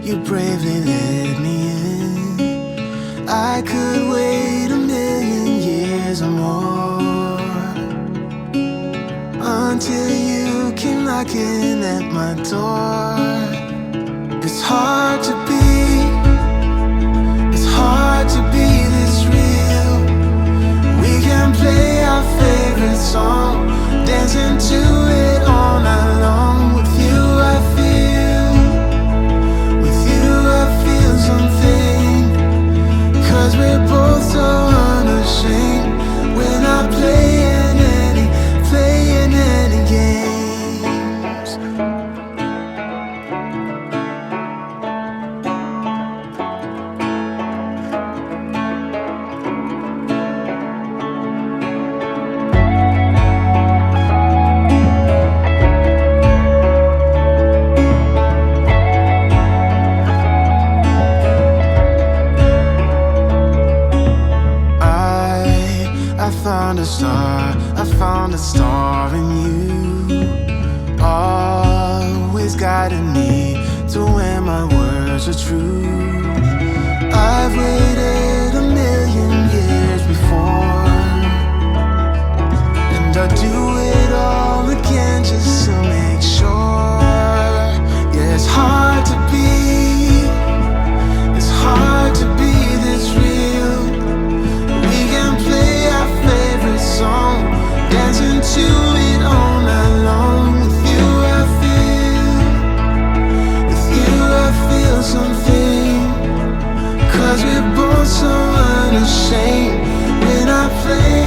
you bravely let me in. I could wait 1,000,000 years or more until you came knocking at my door. It's hard to be this real. We can play our favorite song, dancing to it all night long. With you I feel something, 'cause we're both so unashamed. We're not playing any games. I found a star in you, always guiding me to where my words are true. I've waited 1,000,000 years before, and I'll do it all again just to make sure. Yeah, it's hard to be this real. We can play our favorite song, dancing to it all night long. With you I feel something, 'cause we're both so unashamed. We're not playing